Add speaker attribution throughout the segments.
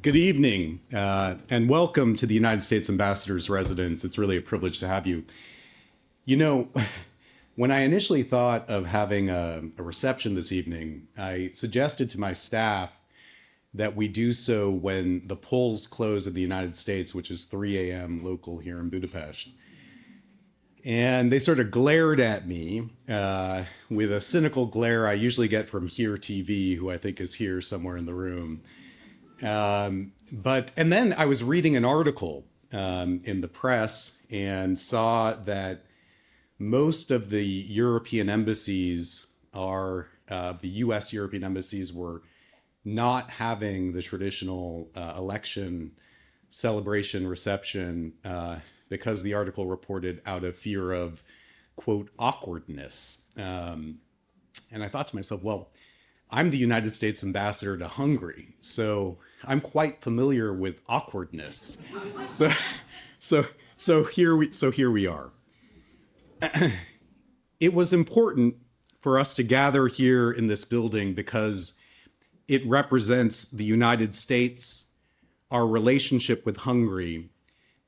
Speaker 1: Good evening, and welcome to the United States Ambassador's residence. It's really a privilege to have you. You know, when I initially thought of having a reception this evening, I suggested to my staff that we do so when the polls close in the United States, which is 3 a.m. local here in Budapest. And they sort of glared at me with a cynical glare I usually get from Here TV, who I think is here somewhere in the room. And then I was reading an article in the press and saw that most of the European embassies the US European embassies were not having the traditional election celebration reception because the article reported out of fear of, quote, awkwardness. And I thought to myself, well, I'm the United States ambassador to Hungary, so I'm quite familiar with awkwardness. So here we are. It was important for us to gather here in this building because it represents the United States, our relationship with Hungary,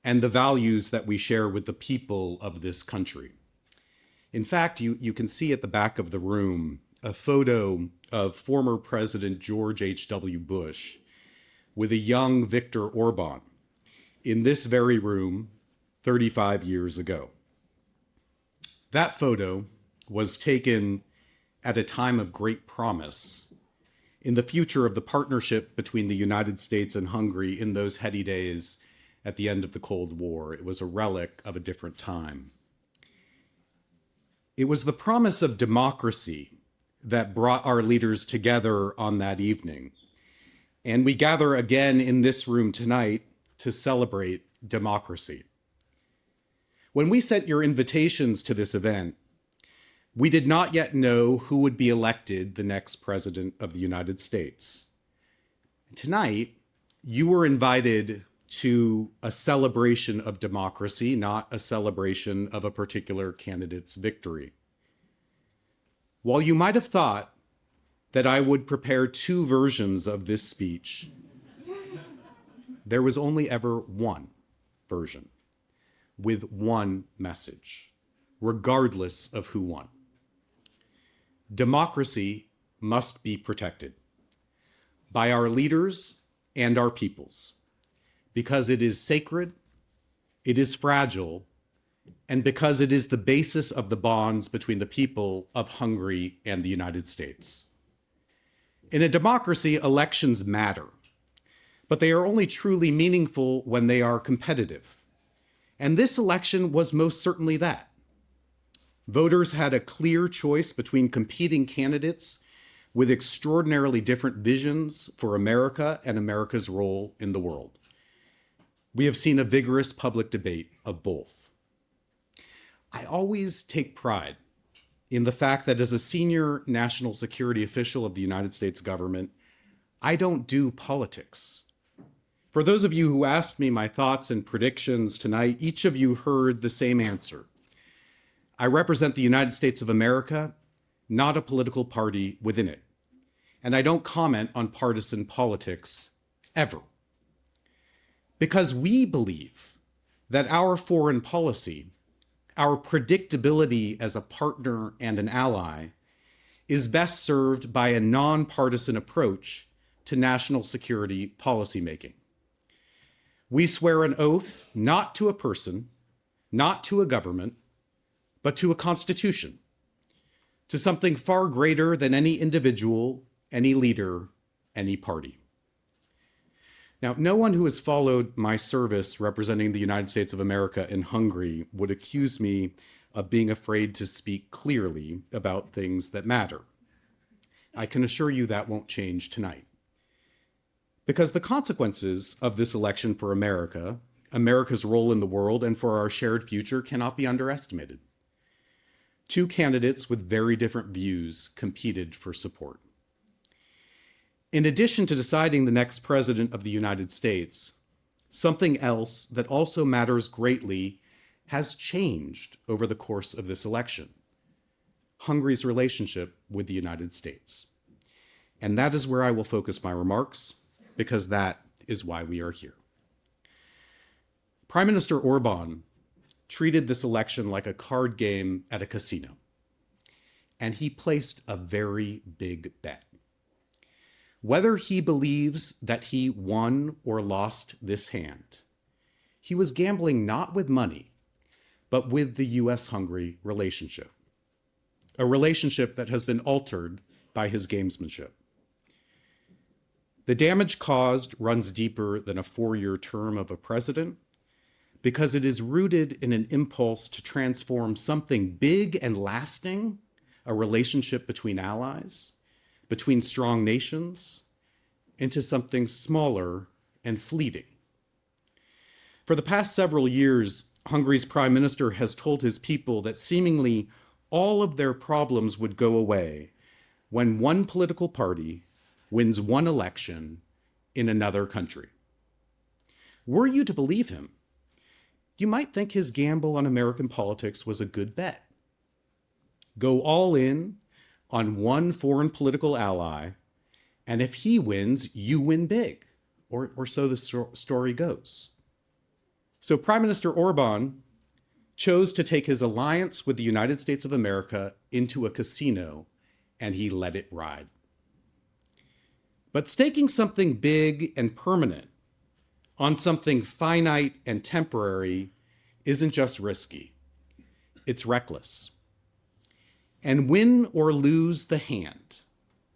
Speaker 1: and the values that we share with the people of this country. In fact, you can see at the back of the room a photo of former President George H.W. Bush with a young Viktor Orban in this very room 35 years ago. That photo was taken at a time of great promise in the future of the partnership between the United States and Hungary in those heady days at the end of the Cold War. It was a relic of a different time. It was the promise of democracy that brought our leaders together on that evening. And we gather again in this room tonight to celebrate democracy. When we sent your invitations to this event, we did not yet know who would be elected the next president of the United States. Tonight, you were invited to a celebration of democracy, not a celebration of a particular candidate's victory. While you might have thought that I would prepare two versions of this speech, there was only ever one version with one message, regardless of who won. Democracy must be protected by our leaders and our peoples because it is sacred, it is fragile, and because it is the basis of the bonds between the people of Hungary and the United States. In a democracy, elections matter, but they are only truly meaningful when they are competitive. And this election was most certainly that. Voters had a clear choice between competing candidates with extraordinarily different visions for America and America's role in the world. We have seen a vigorous public debate of both. I always take pride in the fact that as a senior national security official of the United States government, I don't do politics. For those of you who asked me my thoughts and predictions tonight, each of you heard the same answer. I represent the United States of America, not a political party within it. And I don't comment on partisan politics ever. Because we believe that our foreign policy, our predictability as a partner and an ally, is best served by a nonpartisan approach to national security policymaking. We swear an oath not to a person, not to a government, but to a constitution, to something far greater than any individual, any leader, any party. Now, no one who has followed my service representing the United States of America in Hungary would accuse me of being afraid to speak clearly about things that matter. I can assure you that won't change tonight. Because the consequences of this election for America, America's role in the world, and for our shared future cannot be underestimated. Two candidates with very different views competed for support. In addition to deciding the next president of the United States, something else that also matters greatly has changed over the course of this election: Hungary's relationship with the United States. And that is where I will focus my remarks, because that is why we are here. Prime Minister Orban treated this election like a card game at a casino, and he placed a very big bet. Whether he believes that he won or lost this hand, he was gambling not with money, but with the US-Hungary relationship, a relationship that has been altered by his gamesmanship. The damage caused runs deeper than a 4-year term of a president because it is rooted in an impulse to transform something big and lasting, a relationship between allies, between strong nations, into something smaller and fleeting. For the past several years, Hungary's prime minister has told his people that seemingly all of their problems would go away when one political party wins one election in another country. Were you to believe him, you might think his gamble on American politics was a good bet. Go all in on one foreign political ally, and if he wins, you win big, or so the story goes. So Prime Minister Orban chose to take his alliance with the United States of America into a casino, and he let it ride. But staking something big and permanent on something finite and temporary isn't just risky, it's reckless. And win or lose the hand,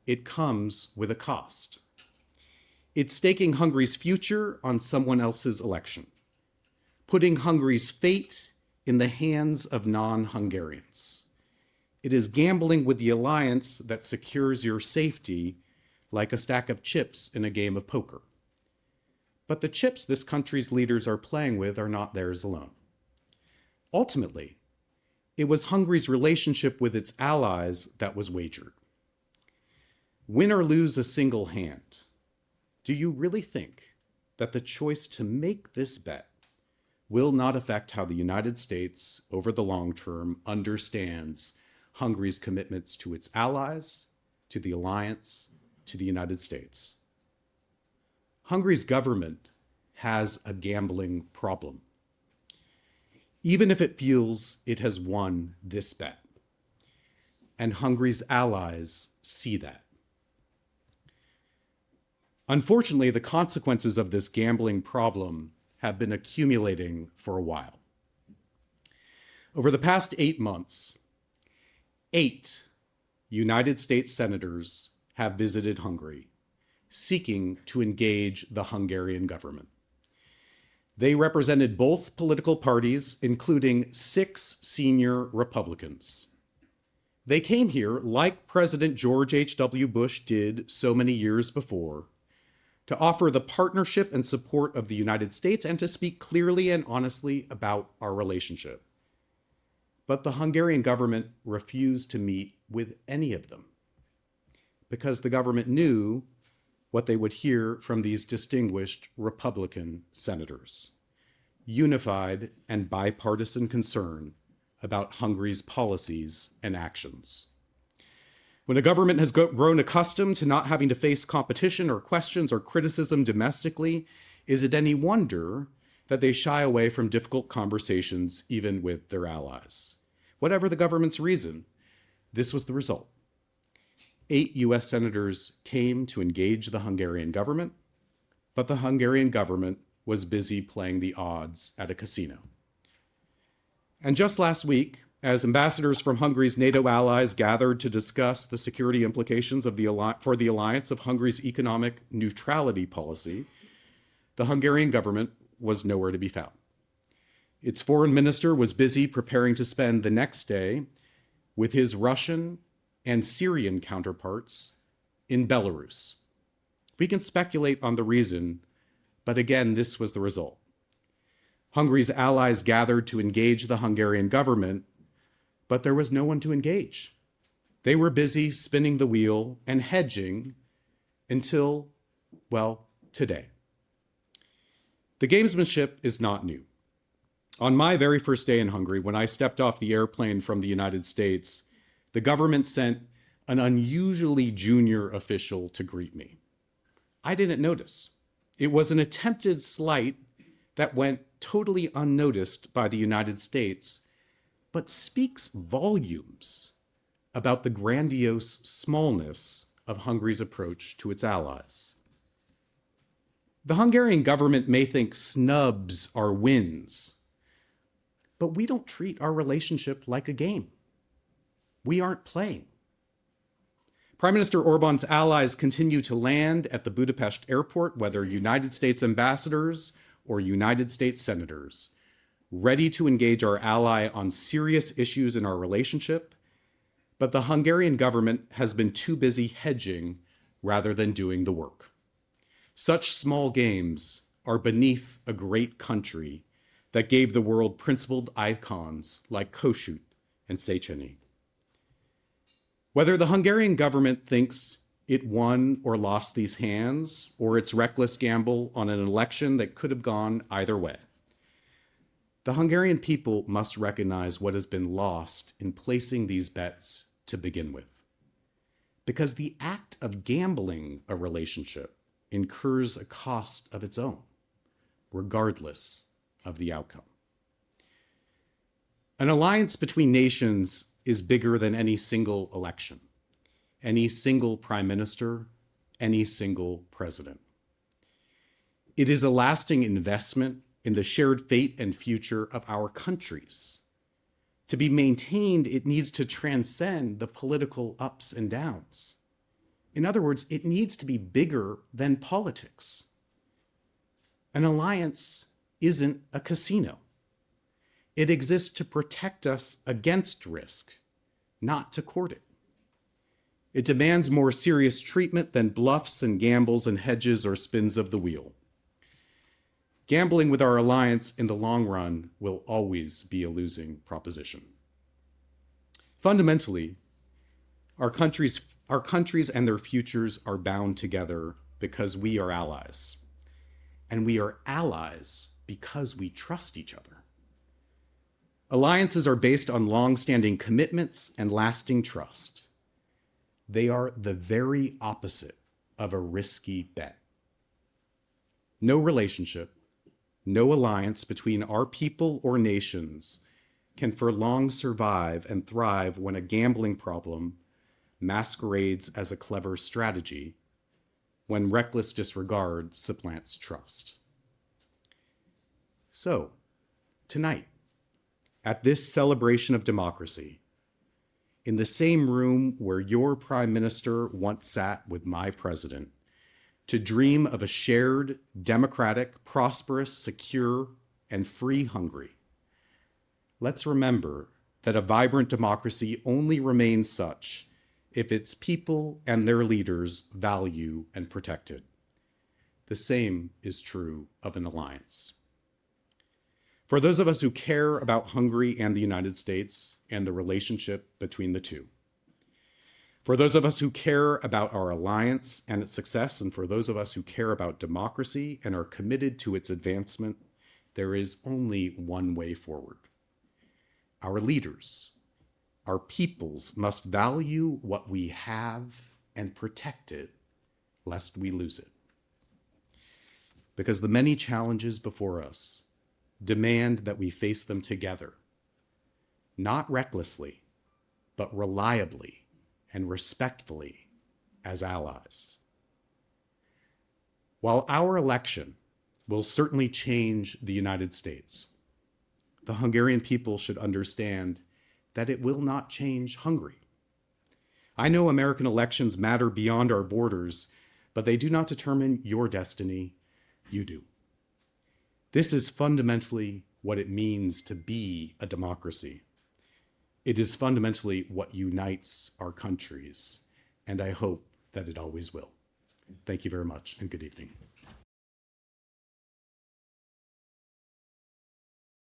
Speaker 1: it comes with a cost. It's staking Hungary's future on someone else's election, putting Hungary's fate in the hands of non-Hungarians. It is gambling with the alliance that secures your safety like a stack of chips in a game of poker. But the chips this country's leaders are playing with are not theirs alone. Ultimately, it was Hungary's relationship with its allies that was wagered. Win or lose a single hand, do you really think that the choice to make this bet will not affect how the United States, over the long term, understands Hungary's commitments to its allies, to the alliance, to the United States? Hungary's government has a gambling problem, even if it feels it has won this bet. And Hungary's allies see that. Unfortunately, the consequences of this gambling problem have been accumulating for a while. Over the past 8 months, 8 United States senators have visited Hungary, seeking to engage the Hungarian government. They represented both political parties, including 6 senior Republicans. They came here, like President George H.W. Bush did so many years before, to offer the partnership and support of the United States and to speak clearly and honestly about our relationship. But the Hungarian government refused to meet with any of them because the government knew what they would hear from these distinguished Republican senators: unified and bipartisan concern about Hungary's policies and actions. When a government has grown accustomed to not having to face competition or questions or criticism domestically, is it any wonder that they shy away from difficult conversations even with their allies? Whatever the government's reason, this was the result. 8 US senators came to engage the Hungarian government, but the Hungarian government was busy playing the odds at a casino. And just last week, as ambassadors from Hungary's NATO allies gathered to discuss the security implications of for the alliance of Hungary's economic neutrality policy, the Hungarian government was nowhere to be found. Its foreign minister was busy preparing to spend the next day with his Russian and Syrian counterparts in Belarus. We can speculate on the reason, but again, this was the result. Hungary's allies gathered to engage the Hungarian government, but there was no one to engage. They were busy spinning the wheel and hedging until, well, today. The gamesmanship is not new. On my very first day in Hungary, when I stepped off the airplane from the United States, the government sent an unusually junior official to greet me. I didn't notice. It was an attempted slight that went totally unnoticed by the United States, but speaks volumes about the grandiose smallness of Hungary's approach to its allies. The Hungarian government may think snubs are wins, but we don't treat our relationship like a game. We aren't playing. Prime Minister Orban's allies continue to land at the Budapest airport, whether United States ambassadors or United States senators, ready to engage our ally on serious issues in our relationship, but the Hungarian government has been too busy hedging rather than doing the work. Such small games are beneath a great country that gave the world principled icons like Kossuth and Széchenyi. Whether the Hungarian government thinks it won or lost these hands, or its reckless gamble on an election that could have gone either way, the Hungarian people must recognize what has been lost in placing these bets to begin with. Because the act of gambling a relationship incurs a cost of its own, regardless of the outcome. An alliance between nations is bigger than any single election, any single prime minister, any single president. It is a lasting investment in the shared fate and future of our countries. To be maintained, it needs to transcend the political ups and downs. In other words, it needs to be bigger than politics. An alliance isn't a casino. It exists to protect us against risk, not to court it. It demands more serious treatment than bluffs and gambles and hedges or spins of the wheel. Gambling with our alliance in the long run will always be a losing proposition. Fundamentally, our countries and their futures are bound together because we are allies. And we are allies because we trust each other. Alliances are based on long-standing commitments and lasting trust. They are the very opposite of a risky bet. No relationship, no alliance between our people or nations can for long survive and thrive when a gambling problem masquerades as a clever strategy, when reckless disregard supplants trust. So, tonight, at this celebration of democracy, in the same room where your prime minister once sat with my president, to dream of a shared, democratic, prosperous, secure, and free Hungary, let's remember that a vibrant democracy only remains such if its people and their leaders value and protect it. The same is true of an alliance. For those of us who care about Hungary and the United States and the relationship between the two, for those of us who care about our alliance and its success, and for those of us who care about democracy and are committed to its advancement, there is only one way forward. Our leaders, our peoples must value what we have and protect it, lest we lose it. Because the many challenges before us demand that we face them together, not recklessly, but reliably and respectfully as allies. While our election will certainly change the United States, the Hungarian people should understand that it will not change Hungary. I know American elections matter beyond our borders, but they do not determine your destiny. You do. This is fundamentally what it means to be a democracy. It is fundamentally what unites our countries, and I hope that it always will. Thank you very much, and good evening.